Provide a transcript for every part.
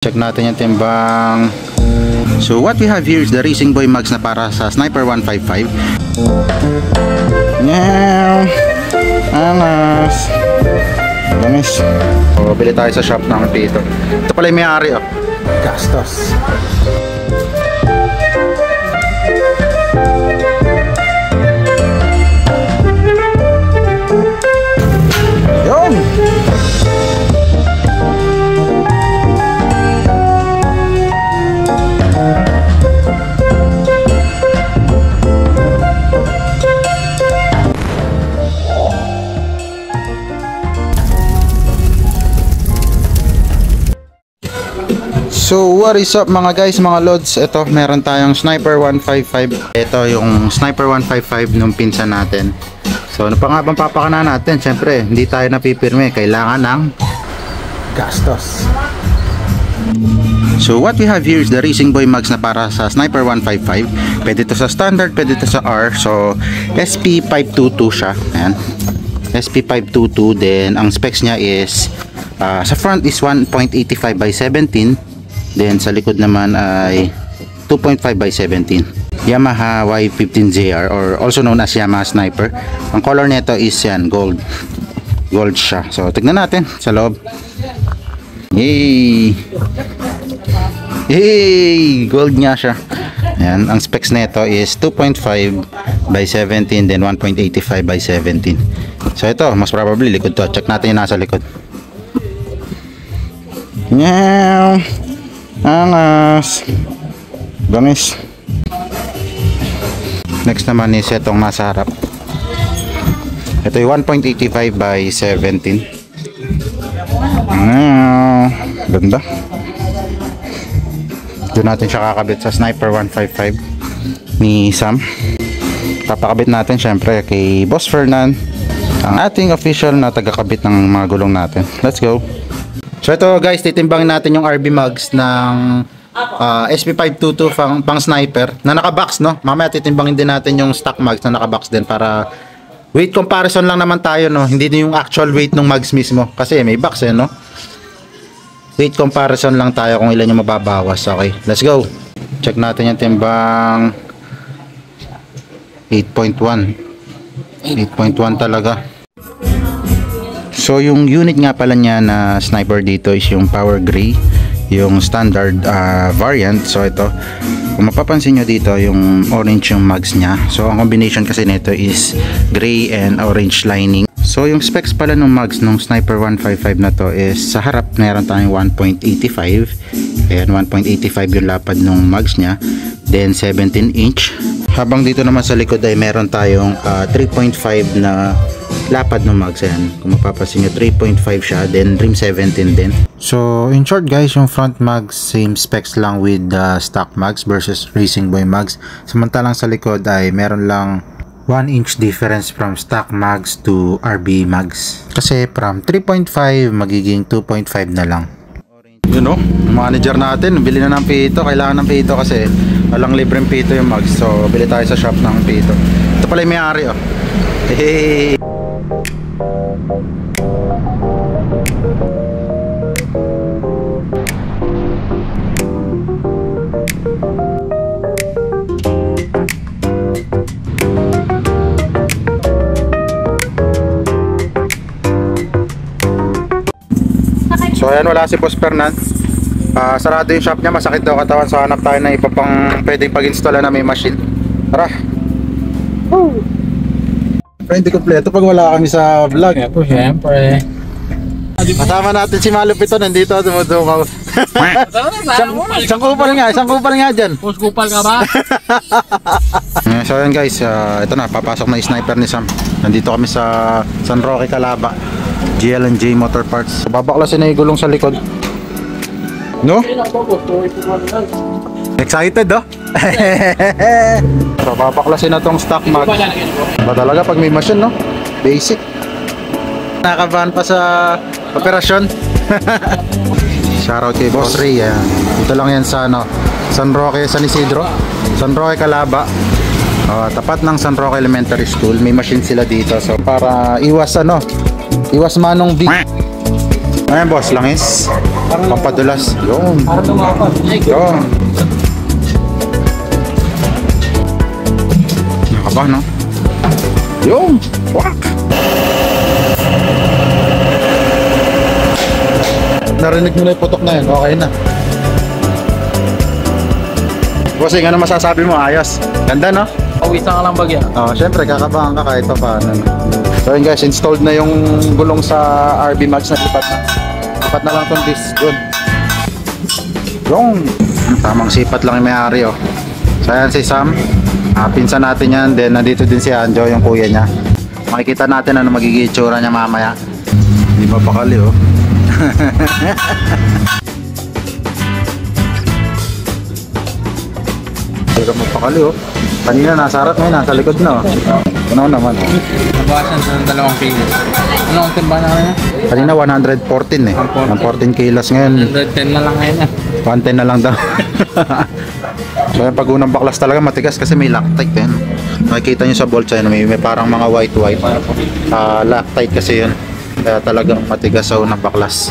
Check natin yung timbang. So what we have here is the Racing Boy Mags na para sa Sniper 155. Meow. Anas. Gamis. So bili tayo sa shop ng Pito. Ito pala yung may-ari, oh. Gastos. Yun. So what is up mga guys, mga lods? Ito, meron tayong Sniper 155. Ito yung Sniper 155 nung pinsan natin. So ano pa nga bang papakana natin? Siyempre, hindi tayo napipirme. Kailangan ng gastos. So what we have here is the Racing Boy Mags na para sa Sniper 155. Pwede to sa standard, pwede to sa R. So SP522 siya. Ayan. SP522. Then ang specs niya is sa front is 1.85 by 17. Then sa likod naman ay 2.5 by 17. Yamaha Y15JR or also known as Yamaha Sniper. Ang color nito is yan, gold. Gold siya. So tignan natin sa loob. Yay! Yay! Gold nga siya. Yan, ang specs nito is 2.5 by 17 then 1.85 by 17. So ito, most probably likod to. Check natin yung nasa likod. Meow. Angas. Gamis. Next naman is itong nasa harap. Ito yung 1.85 by 17. Ganda. Doon natin siya kakabit sa Sniper 155 ni Sam. Papakabit natin syempre kay Boss Fernan, ang ating official na tagakabit ng mga gulong natin. Let's go. So ito guys, titimbangin natin yung RB Mags ng SP522 pang sniper na nakabox, no? Mamaya titimbangin din natin yung stock mags na nakabox din para weight comparison lang naman tayo, no? Hindi din yung actual weight ng mags mismo kasi may box no? Weight comparison lang tayo kung ilan yung mababawas. Okay, let's go. Check natin yung timbang. 8.1 talaga. So yung unit nga pala niya na sniper dito is yung Power Gray, yung standard variant. So ito, kung mapapansin nyo dito, yung orange yung mags niya. So ang combination kasi nito is gray and orange lining. So yung specs pala ng mags ng Sniper 155 na to is sa harap meron tayong 1.85. Ayan, 1.85 yung lapad ng mags niya. Then 17 inch. Habang dito naman sa likod ay meron tayong 3.5 na lapad ng mags. Ayan, kung mapapansin nyo 3.5 siya, then rim 17 din. So in short guys, yung front mags same specs lang with the stock mags versus Racing Boy Mags. Samantalang sa likod ay meron lang 1 inch difference from stock mags to RB mags. Kasi from 3.5 magiging 2.5 na lang. You know, manager natin, bili na ng Pito. Kailangan ng Pito kasi walang libreng Pito yung mags. So bili tayo sa shop ng Pito. Ito pala yung may-ari, oh. Hey. So ayan, wala si Boss Fernan. Sarado yung shop niya, masakit daw katawan. So hanap tayo ng iba pang pwedeng pag-install na may machine. Tara. Woo! Hindi kompleto pag wala kami sa vlog. Siyempre. Kasama natin si Malupito, nandito dumudungaw. Isang kupal nga dyan. Kupal ka ba? So ayan guys, ito na, papasok na yung sniper ni Sam. Nandito kami sa San Roque, Calaba, GL&J Motor Parts. So, babaklasin na yung gulong sa likod. No? Excited, oh? So babaklasin na tong stock mag. Ba talaga pag may machine, no? Basic. Nakabahan pa sa operasyon. Shoutout kay Boss Ray. Dito lang yan sa San Roque, San Isidro, San Roque, Calaba. Tapat ng San Roque Elementary School. May machine sila dito. So para iwas iwas manong big. Ayan boss, langis. Pampadulas. Yun. Para tumapat. Yun. Nakaba, no? Yun. Wak! Narinig mo na yung putok na yun. Okay na. Bossing, ano masasabi mo? Ayos. Ganda, no? Pawisan ka lang bagya. Syempre, kakabahan ka kahit pa paano. So yun guys, installed na yung gulong sa RB Max na lipat na. Lipat na lang itong disc. Good. Yung tamang sipat lang yung may-ari, oh. So yan si Sam. Pinsan natin yan. Then nandito din si Anjo, yung kuya niya. Makikita natin ano magiging itsura niya mamaya. Hindi mapakali, oh. Hindi ka mapakali, oh. Kanina nasa harap, ngayon nasa likod na, oh. Ano naman? Nabawasan sa 2 kilo. Ano ang timba na kanya? Kanina 114 eh. 114 kilos ngayon. 110 na lang ngayon. 110 na lang daw. So yung pag unang baklas talaga matigas kasi may Loctite eh. Nakikita nyo sa bolts ay may parang mga white. Loctite kasi yun. Kaya talagang matigas sa unang baklas.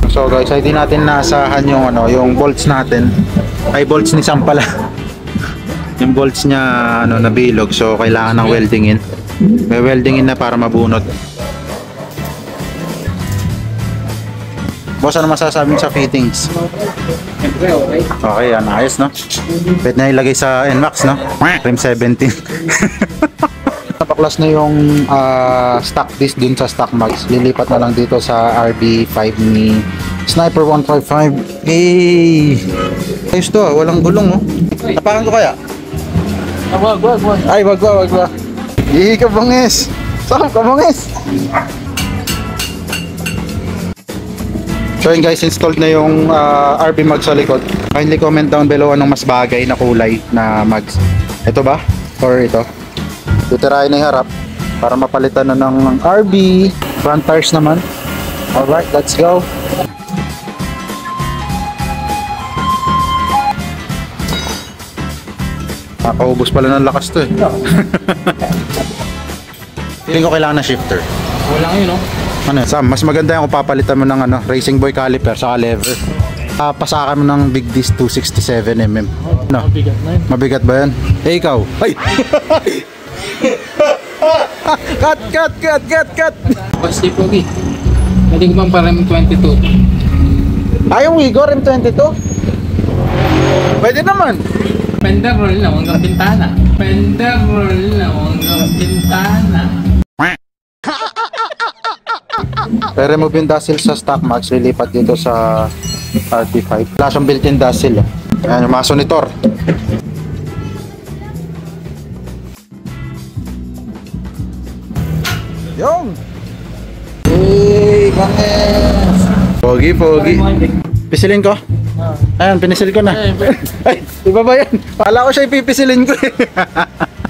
So guys, hindi natin naasahan yung yung bolts natin. Ay bolts ni Sam pala. Yung bolts niya nabilog, so kailangan ng weldingin. May weldingin na para mabunot. Boss, ano masasabi mo sa fittings? Siyempre, okay. Okay, yan, ayos, no? Pwede na ilagay sa NMAX, no? Rim 17. Napaklas na yung stock disc dun sa stock mags. Lilipat na lang dito sa RB5 ni Sniper 155. Hey! Ayos to, walang gulong, oh. Tapakan ko kaya? Wag. Ay, wag. Hihi ka, bangis. Saan ka, bangis? So yun guys, installed na yung RB mags sa likod. Kindly comment down below anong mas bagay na kulay na mags. Ito ba? Or ito? Tutirahin na yung harap para mapalitan na ng RB. Front tires naman. Alright, let's go. Nakaubos pala ng lakas to eh. Feeling ko kailangan ng shifter. Walang yun, no? Ano, Sam, mas maganda yung kung papalitan mo ng Racing Boy caliper sa lever. Pasakan mo ng Big Disc 267mm. No? Mabigat na yun. Mabigat ba yan? Eh, ikaw? Ay! Cut! Basta pogi. Pwede ko bang parang 22? Ayaw mo, Igor, M22? Pwede naman. Fender roll na hanggang bintana. Fender roll na hanggang bintana. I-remove yung dazzle sa stock mags, lilipat dito sa RT5. Wala siyang built-in dazzle. Ayan, yung mga sonitor. Yung! Hey, bangis! Pogi. Pisilin ko? Ayan, pinisil ko na. Ay, iba ba yan? Pala ko siya ipipisilin ko eh.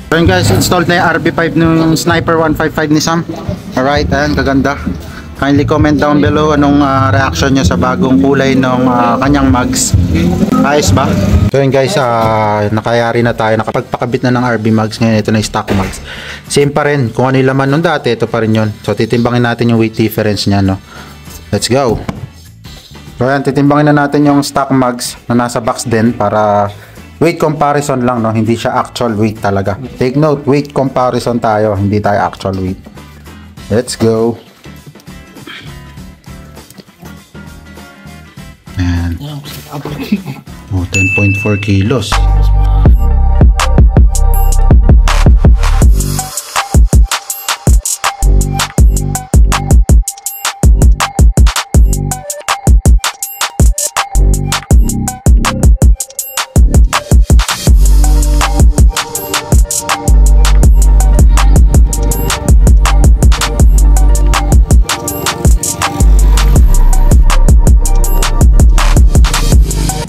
So yun guys, installed na yung RB5 ng Sniper 155 ni Sam. Alright, ayan, kaganda. Kindly comment down below anong reaction nyo sa bagong kulay ng kanyang mags. Ayos ba? So yun guys, nakayari na tayo. Nakapagpakabit na ng RB mags. Ngayon ito na yung stock mags. Same pa rin. Kung ano yung laman nung dati, ito pa rin yun. So titimbangin natin yung weight difference nya, no? Let's go! So yan, titimbangin na natin yung stock mags na nasa box din para weight comparison lang, no? Hindi siya actual weight talaga. Take note, weight comparison tayo, hindi tayo actual weight. Let's go. Ayan. Oh, 10.4 kilos.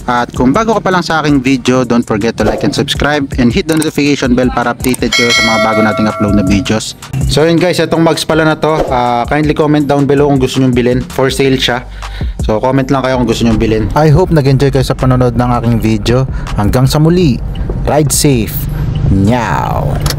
At kung bago ka pa lang sa aking video, don't forget to like and subscribe and hit the notification bell para updated kayo sa mga bago nating upload na videos. So yun guys, itong mags pala na to, kindly comment down below kung gusto nyo bilhin. For sale siya. So comment lang kayo kung gusto nyo bilhin. I hope nag-enjoy kayo sa panonood ng aking video. Hanggang sa muli, ride safe. Nyaw!